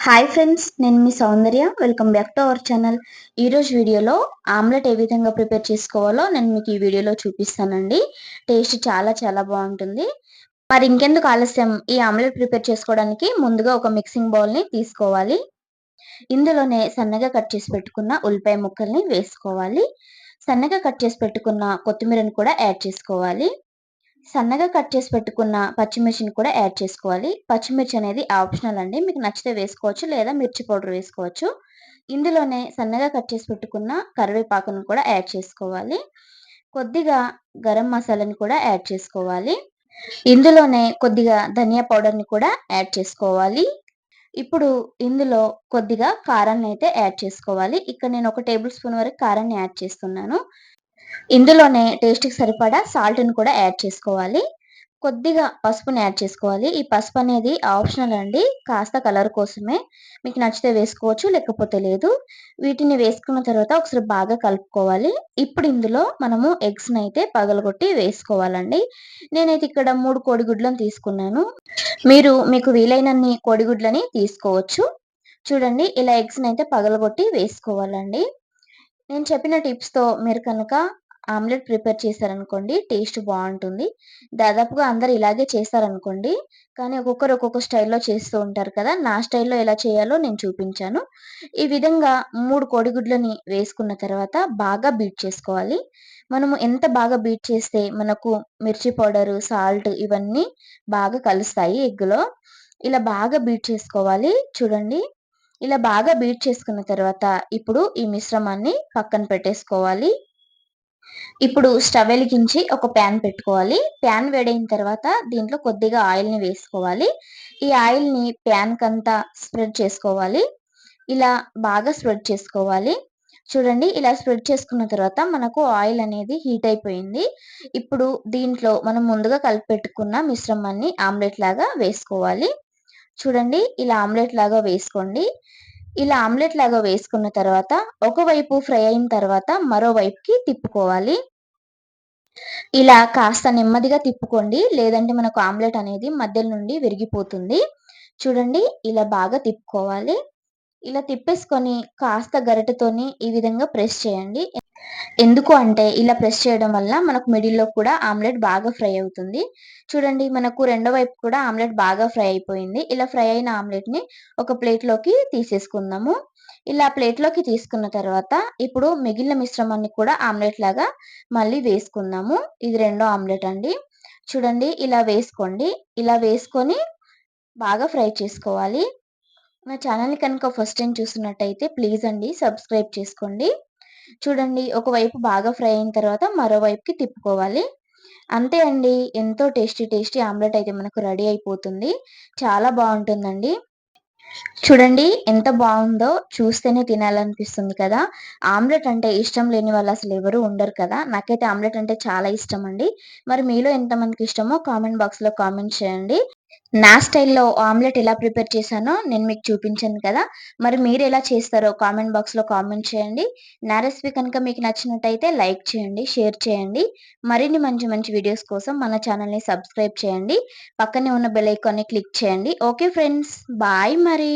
Hi friends, నేను మీ Soundarya. Welcome back to our channel. ఈరోజు వీడియోలో ఆమ్లెట్ ఏ విధంగా ప్రిపేర్ చేసుకోవాలో నేను మీకు ఈ వీడియోలో చూపిస్తానండి. టేస్ట్ చాలా చాలా బాగుంటుంది. మరి ఇంకెందుకు ఆలస్యం, ఈ ఆమ్లెట్ ప్రిపేర్ చేసుకోవడానికి ముందుగా ఒక మిక్సింగ్ బౌల్ని తీసుకోవాలి. ఇందులోనే సన్నగా కట్ చేసి పెట్టుకున్న ఉల్లిపాయ ముక్కల్ని వేసుకోవాలి. సన్నగా కట్ చేసి పెట్టుకున్న కొత్తిమీరని కూడా యాడ్ చేసుకోవాలి. సన్నగా కట్ చేసి పెట్టుకున్న పచ్చిమిర్చిని కూడా యాడ్ చేసుకోవాలి. పచ్చిమిర్చి అనేది ఆప్షనల్ అండి. మీకు నచ్చితే వేసుకోవచ్చు, లేదా మిర్చి పౌడర్ వేసుకోవచ్చు. ఇందులోనే సన్నగా కట్ చేసి పెట్టుకున్న కరివేపాకును కూడా యాడ్ చేసుకోవాలి. కొద్దిగా గరం మసాలాని కూడా యాడ్ చేసుకోవాలి. ఇందులోనే కొద్దిగా ధనియా పౌడర్‌ని కూడా యాడ్ చేసుకోవాలి. ఇప్పుడు ఇందులో కొద్దిగా కారాన్ని అయితే యాడ్ చేసుకోవాలి. ఇక్కడ నేను ఒక టేబుల్ స్పూన్ వరకు కారాన్ని యాడ్ చేస్తున్నాను. ఇందులోనే టేస్ట్‌కి సరిపడా సాల్ట్‌ని కూడా యాడ్ చేసుకోవాలి. కొద్దిగా పసుపుని యాడ్ చేసుకోవాలి. ఈ పసుపు అనేది ఆప్షనల్ అండి. కాస్త కలర్ కోసమే. మీకు నచ్చితే వేసుకోవచ్చు, లేకపోతే లేదు. వీటిని వేసుకున్న తర్వాత ఒకసారి బాగా కలుపుకోవాలి. ఇప్పుడు ఇందులో మనము ఎగ్స్‌నైతే పగలగొట్టి వేసుకోవాలండి. నేనైతే ఇక్కడ 3 కోడిగుడ్లను తీసుకున్నాను. మీరు మీకు వీలైనన్ని కోడిగుడ్లని తీసుకోవచ్చు. చూడండి, ఇలా ఎగ్స్‌నైతే పగలగొట్టి వేసుకోవాలండి. నేను చెప్పిన టిప్స్‌తో మీరు కనుక ఆమ్లెట్ ప్రిపేర్ చేశారనుకోండి, టేస్ట్ బావుంటుంది. దాదాపుగా అందరూ ఇలాగే చేస్తారనుకోండి. కానీ ఒక్కొక్కరు ఒక్కొక్క స్టైల్‌లో చేస్తూ ఉంటారు కదా! నా స్టైల్‌లో ఎలా చేయాలో నేను చూపించాను. ఈ విధంగా 3 కోడిగుడ్లని వేసుకున్న తర్వాత బాగా బీట్ చేసుకోవాలి. మనము ఎంత బాగా బీట్ చేస్తే మనకు మిర్చి పౌడరు, సాల్ట్ ఇవన్నీ బాగా కలుస్తాయి ఎగ్‌లో. ఇలా బాగా బీట్ చేసుకోవాలి. చూడండి, ఇలా బాగా బీట్ చేసుకున్న తర్వాత ఇప్పుడు ఈ మిశ్రమాన్ని పక్కన పెట్టేసుకోవాలి. ఇప్పుడు స్టవ్ వెలిగించి ఒక ప్యాన్ పెట్టుకోవాలి. ప్యాన్ వేడైన తర్వాత దీంట్లో కొద్దిగా ఆయిల్‌ని వేసుకోవాలి. ఈ ఆయిల్‌ని ప్యాన్‌కంతా స్ప్రెడ్ చేసుకోవాలి. ఇలా బాగా స్ప్రెడ్ చేసుకోవాలి. చూడండి, ఇలా స్ప్రెడ్ చేసుకున్న తర్వాత మనకు ఆయిల్ అనేది హీట్ అయిపోయింది. ఇప్పుడు దీంట్లో మనం ముందుగా కలిపి పెట్టుకున్న మిశ్రమాన్ని ఆమ్లెట్ లాగా వేసుకోవాలి. చూడండి, ఇలా ఆమ్లెట్ లాగా వేసుకోండి. ఇలా ఆమ్లెట్ లాగా వేసుకున్న తర్వాత ఒకవైపు ఫ్రై అయిన తర్వాత మరో వైపుకి తిప్పుకోవాలి. ఇలా కాస్త నెమ్మదిగా తిప్పుకోండి. లేదంటే మనకు ఆమ్లెట్ అనేది మధ్యలో నుండి విరిగిపోతుంది. చూడండి, ఇలా బాగా తిప్పుకోవాలి. ఇలా తిప్పేసుకొని కాస్త గరిటెతోని ఈ విధంగా ప్రెస్ చేయండి. ఎందుకు అంటే ఇలా ప్రెస్ చేయడం వల్ల మనకు మిడిల్‌లో కూడా ఆమ్లెట్ బాగా ఫ్రై అవుతుంది. చూడండి, మనకు రెండో వైపు కూడా ఆమ్లెట్ బాగా ఫ్రై అయిపోయింది. ఇలా ఫ్రై అయిన ఆమ్లెట్‌ని ఒక ప్లేట్‌లోకి తీసేసుకుందాము. ఇలా ప్లేట్‌లోకి తీసుకున్న తర్వాత ఇప్పుడు మిగిలిన మిశ్రమాన్ని కూడా ఆమ్లెట్ లాగా మళ్ళీ వేసుకుందాము. ఇది రెండో ఆమ్లెట్ అండి. చూడండి, ఇలా వేసుకోండి. ఇలా వేసుకొని బాగా ఫ్రై చేసుకోవాలి. నా ఛానల్‌ని కనుక ఫస్ట్ టైమ్ చూస్తున్నట్టయితే ప్లీజ్ అండి సబ్స్క్రైబ్ చేసుకోండి. చూడండి, ఒకవైపు బాగా ఫ్రై అయిన తర్వాత మరోవైపుకి తిప్పుకోవాలి. అంతే అండి. ఎంతో టేస్టీ టేస్టీ ఆమ్లెట్ అయితే మనకు రెడీ అయిపోతుంది. చాలా బావుంటుందండి. చూడండి, ఎంత బావుందో, చూస్తేనే తినాలనిపిస్తుంది కదా! ఆమ్లెట్ అంటే ఇష్టం లేని వాళ్ళు అసలు ఎవరు ఉండరు కదా! నాకైతే ఆమ్లెట్ అంటే చాలా ఇష్టమండి. మరి మీలో ఎంతమందికి ఇష్టమో కామెంట్ బాక్స్‌లో కామెంట్ చేయండి. నా స్టైల్‌లో ఆమ్లెట్ ఎలా ప్రిపేర్ చేశానో నేను మీకు చూపించాను కదా! మరి మీరెలా చేస్తారో కామెంట్ బాక్స్‌లో కామెంట్ చేయండి. నా రెసిపీ కనుక మీకు నచ్చినట్టయితే లైక్ చేయండి, షేర్ చేయండి. మరిన్ని మంచి మంచి వీడియోస్ కోసం మన ఛానల్‌ని సబ్స్క్రైబ్ చేయండి. పక్కనే ఉన్న బెల్ ఐకాన్‌ని క్లిక్ చేయండి. ఓకే ఫ్రెండ్స్, బాయ్ మరి.